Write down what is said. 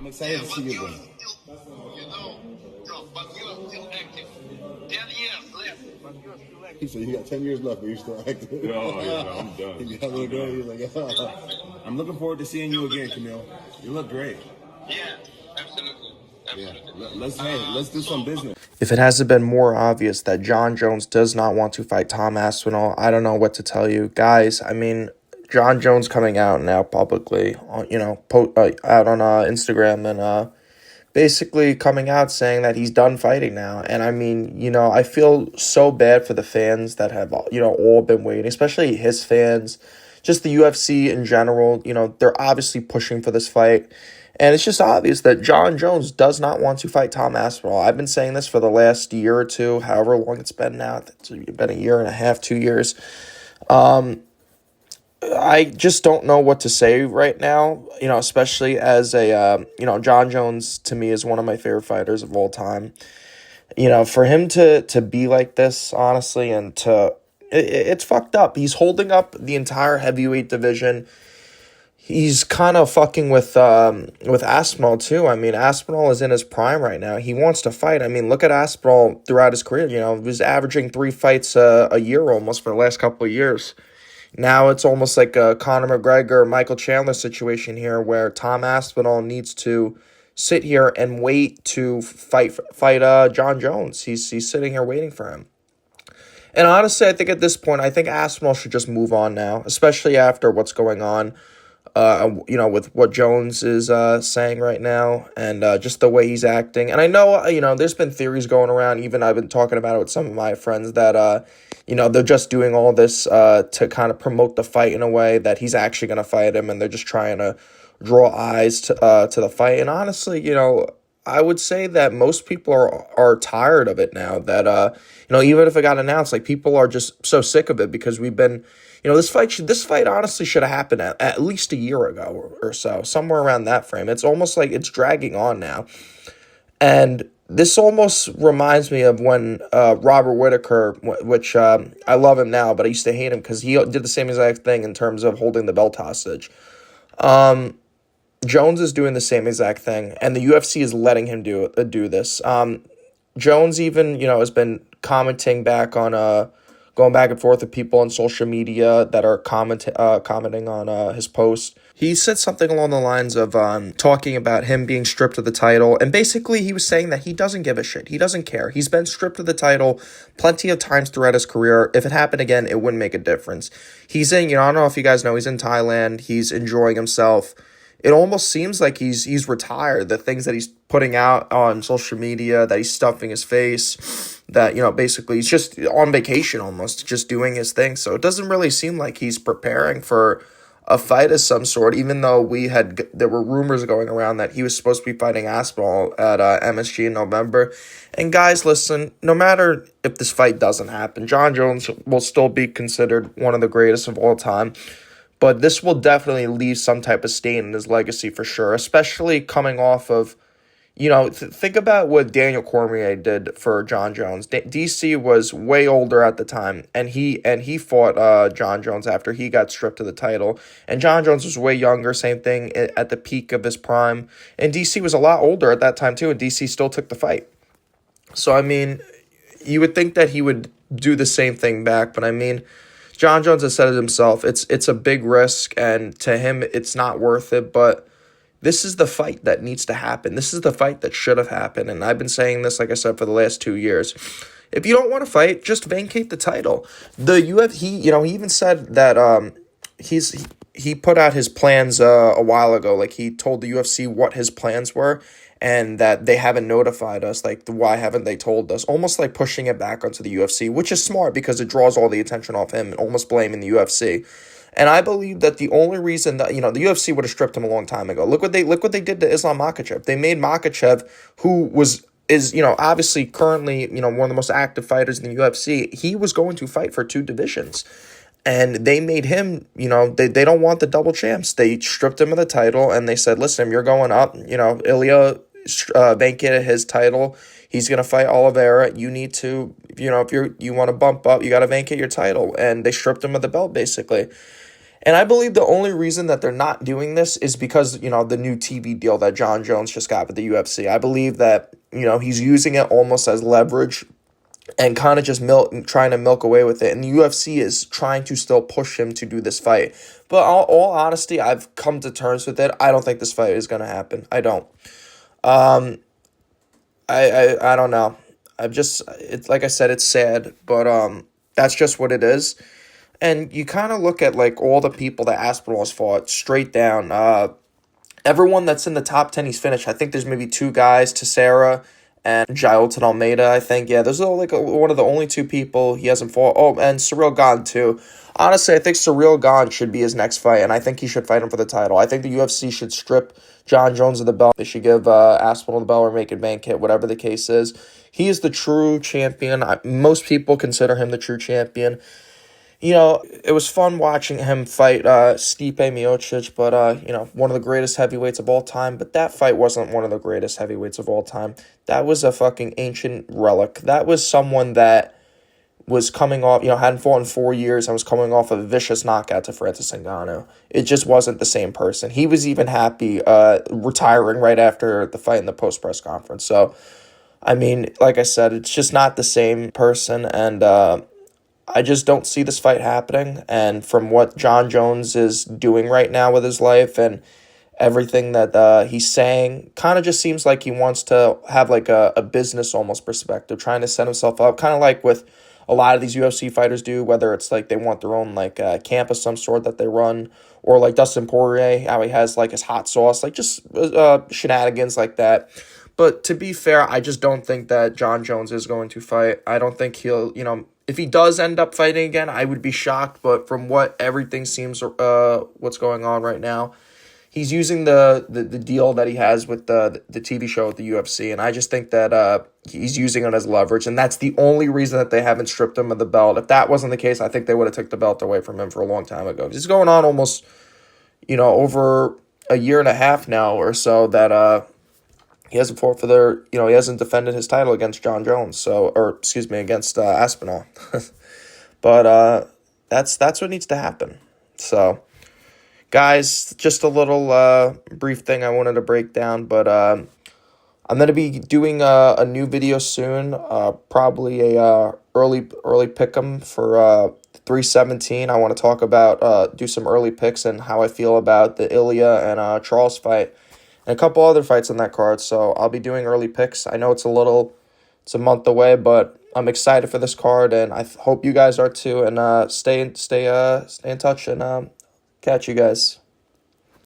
I'm excited to see you again. You know, but you're still active. 10 years left, but you're still He active. said you got 10 years left, but you're still active. No, I'm done. He got a little girl. He's like, oh. I'm looking forward to seeing you again, Camille. You look great. Yeah, absolutely. Yeah. Absolutely. Let's do some business. If it hasn't been more obvious that John Jones does not want to fight Tom Aspinall, I don't know what to tell you. Guys, I mean, John Jones coming out now publicly, out on Instagram and basically coming out saying that he's done fighting now. And I mean, I feel so bad for the fans that have, all been waiting, especially his fans, just the UFC in general. They're obviously pushing for this fight. And it's just obvious that John Jones does not want to fight Tom Aspinall. I've been saying this for the last year or two, however long it's been now. It's been a year and a half, 2 years. I just don't know what to say right now, especially as John Jones to me is one of my favorite fighters of all time. For him to be like this, honestly, and it's fucked up. He's holding up the entire heavyweight division. He's kind of fucking with Aspinall too. I mean, Aspinall is in his prime right now. He wants to fight. I mean, look at Aspinall throughout his career. He was averaging 3 fights a year almost for the last couple of years. Now it's almost like a Conor McGregor, Michael Chandler situation here, where Tom Aspinall needs to sit here and wait to fight John Jones. He's sitting here waiting for him. And honestly, I think at this point, I think Aspinall should just move on now, especially after what's going on. With what Jones is saying right now and just the way he's acting. And I know, there's been theories going around, even I've been talking about it with some of my friends, that, they're just doing all this to kind of promote the fight in a way that he's actually going to fight him, and they're just trying to draw eyes to the fight. And honestly, I would say that most people are tired of it now, that, even if it got announced, like, people are just so sick of it because we've been... this fight honestly should have happened at least a year ago or so, somewhere around that frame. It's almost like it's dragging on now. And this almost reminds me of when Robert Whittaker, which I love him now, but I used to hate him because he did the same exact thing in terms of holding the belt hostage. Jones is doing the same exact thing, and the UFC is letting him do this. Jones even, has been commenting back on... going back and forth with people on social media that are commenting on his post. He said something along the lines of talking about him being stripped of the title. And basically he was saying that he doesn't give a shit. He doesn't care. He's been stripped of the title plenty of times throughout his career. If it happened again, it wouldn't make a difference. He's in, I don't know if you guys know, he's in Thailand. He's enjoying himself. It almost seems like he's retired. The things that he's putting out on social media, that he's stuffing his face, that, basically he's just on vacation almost, just doing his thing. So it doesn't really seem like he's preparing for a fight of some sort, even though there were rumors going around that he was supposed to be fighting Aspinall at MSG in November. And guys, listen, no matter if this fight doesn't happen, John Jones will still be considered one of the greatest of all time. But this will definitely leave some type of stain in his legacy for sure, especially coming off of, think about what Daniel Cormier did for John Jones. DC was way older at the time, and he fought John Jones after he got stripped of the title. And John Jones was way younger, same thing at the peak of his prime. And DC was a lot older at that time too, and DC still took the fight. So, I mean, you would think that he would do the same thing back, but I mean... John Jones has said it himself. It's a big risk, and to him, it's not worth it. But this is the fight that needs to happen. This is the fight that should have happened. And I've been saying this, like I said, for the last 2 years. If you don't want to fight, just vacate the title. The UFC, he even said that he put out his plans a while ago. Like, he told the UFC what his plans were, and that they haven't notified us. Like, why haven't they told us? Almost like pushing it back onto the UFC, which is smart because it draws all the attention off him and almost blaming the UFC. And I believe that the only reason that, the UFC would have stripped him a long time ago. Look what they did to Islam Makhachev. They made Makhachev, who is obviously currently, one of the most active fighters in the UFC. He was going to fight for 2 divisions. And they made him, they don't want the double champs. They stripped him of the title, and they said, listen, you're going up. Ilya vacated his title. He's going to fight Oliveira. You need to, if you want to bump up, you got to vacate your title. And they stripped him of the belt, basically. And I believe the only reason that they're not doing this is because, the new TV deal that John Jones just got with the UFC. I believe that, he's using it almost as leverage and kind of just trying to milk away with it. And the UFC is trying to still push him to do this fight. But all honesty, I've come to terms with it. I don't think this fight is going to happen. I don't. I don't know. It's like I said, it's sad, but that's just what it is. And you kind of look at like all the people that Aspinall's fought straight down. Everyone that's in the top 10 he's finished. I think there's maybe two guys, Teixeira and Jailton Almeida, I think. Yeah, those are like one of the only two people he hasn't fought. Oh, and Ciryl Gane too. Honestly, I think Ciryl Gane should be his next fight, and I think he should fight him for the title. I think the UFC should strip John Jones of the belt. They should give Aspinall the belt or make it bank hit, whatever the case is. He is the true champion. Most people consider him the true champion. It was fun watching him fight Stipe Miocic, but, one of the greatest heavyweights of all time. But that fight wasn't one of the greatest heavyweights of all time. That was a fucking ancient relic. That was someone that was coming off, hadn't fought in 4 years and was coming off a vicious knockout to Francis Ngannou. It just wasn't the same person. He was even happy retiring right after the fight in the post-press conference. So, I mean, like I said, it's just not the same person, and I just don't see this fight happening. And from what John Jones is doing right now with his life and everything that he's saying, kind of just seems like he wants to have like a business almost perspective, trying to set himself up, kind of like with a lot of these UFC fighters do, whether it's like they want their own like camp of some sort that they run, or like Dustin Poirier, how he has like his hot sauce, like just shenanigans like that. But to be fair, I just don't think that John Jones is going to fight. I don't think he'll, if he does end up fighting again, I would be shocked. But from what everything seems, what's going on right now, he's using the deal that he has with the TV show with the UFC. And I just think that he's using it as leverage. And that's the only reason that they haven't stripped him of the belt. If that wasn't the case, I think they would have took the belt away from him for a long time ago. It's going on almost, over a year and a half now or so that he hasn't fought for he hasn't defended his title against John Jones, against Aspinall. But that's what needs to happen. So, guys, just a little brief thing I wanted to break down, but I'm going to be doing a new video soon, probably a early pick'em for 317. I want to talk about, do some early picks and how I feel about the Ilya and Charles fight. And a couple other fights on that card, so I'll be doing early picks. I know it's a month away, but I'm excited for this card, and I hope you guys are too. And stay in touch, and catch you guys.